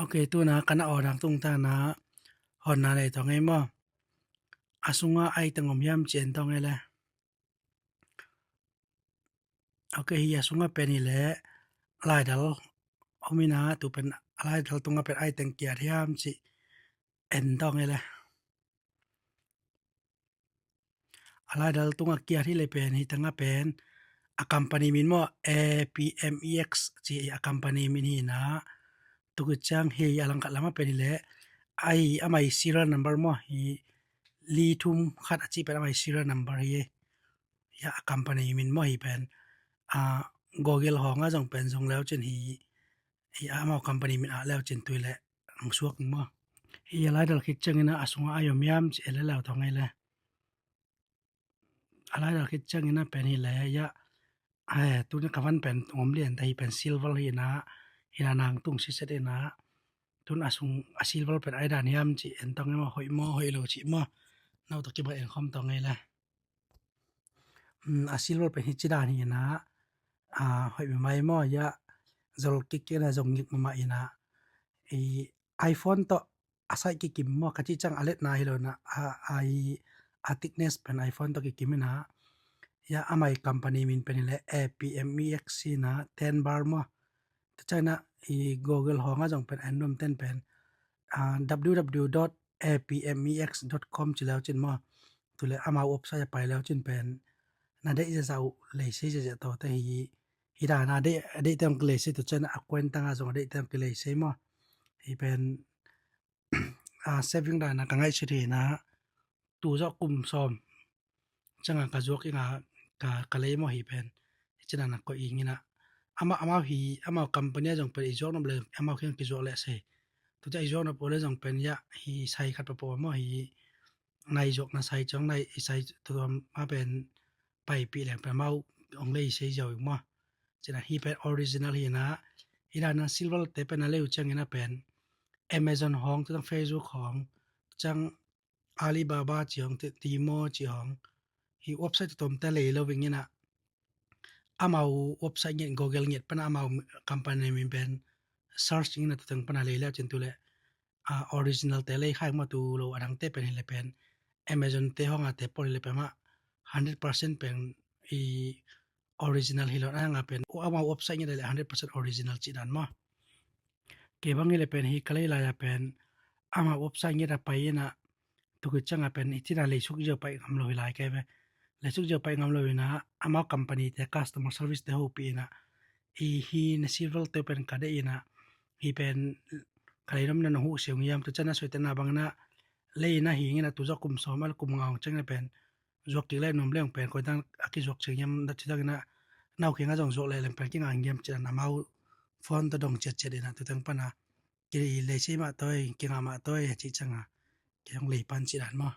Okey tu na kana orang tung ta na hon na le tong ai mo asunga ai tangom yam chen tong ai la okay hi asunga pen hi le lai dal homina tu pen lai dal tunga pen ai teng kia yam chi en tong ai la alai dal tunga kia hi le pen hi tanga pen a company min mo APMEX chi a company min hi na tu chang he alang ka lama pen le ai amai serial number mo hi li thum khat achi pen amai serial number hi ya company min mo hi pen Google honga jong pen jong leo chen hi amao company min a leo chen tuile ang suak mo hi alai dal khit changina asunga ayom yam che le law thong ai le alai dal khit changina pen hi le ya tu na kawan pen ngom lian tai pen silver hi na hina nang tung si set na tun asung a silver pen ai dan yam chi en tong ma hoi mo hoi lo chi mo naw to ki ba en khom tong ai la a silver pen hi chi dan hi na hoi mai mo ya zol ki ke na jong ngik ma ina iPhone to asai ki kim mo ka chi chang alet na hi lo na a thickness pen iPhone to ki kim na ya amai company min pen le APMEX na 10 bar mo ta chana Google honga jong pen anom 10 pen www.apmex.com chi lao chin mo tu le ama website pai lao chin pen na de ja sau le se ja to ta hi da na de tem le se tu chana akwen tanga jong de tem le se mo hi pen saving da na ka ngai chi na tu jo kum som changa ka jok inga ka le mo hi pen china na ko ingina ama company jong pe jok nom le ama khen ki jok le se tu ja jok na pole jong pen ya hi sai khat pa po mo hi nai jok na sai chong nai sai tu ma pen pai pi le pa mau ong le se jo mo china hi pen original hi na na silver te pen le chang ina pen Amazon hong tu Facebook hong chang Alibaba chiong te Timo chiong hi website tom ta le lo wing ina amau website nge Google nge pana amau company min pen search ina tang pana le la chen tu le original te le khai ma tu lo arang te pen le pen Amazon te honga te por le pema 100% pen original hilo nga pen amau website nge le 100% original chi dan ma ke bang le pen hi kalai la ya pen ama website nge ra pai na tu ku changa pen itina le suk je pai ngam lo lai ke be le suk je pai ngam lo na ama company te customer service te ho pi na hi na silver te pen ka de ina hi pen kai ram na hu seung yam tu chana soite na bang na le na hi ngina tu jo kum somal kum ngaung chang na pen jok ti le nom leng pen ko dang aki jok cheng yam da chi da na naw ke nga jong jok le leng pen ki ngang yam cha na mau phone to dong chet chet na tu tang pa na ki le se ma toy ki nga ma toy chi changa ki ang le pan chi dan mo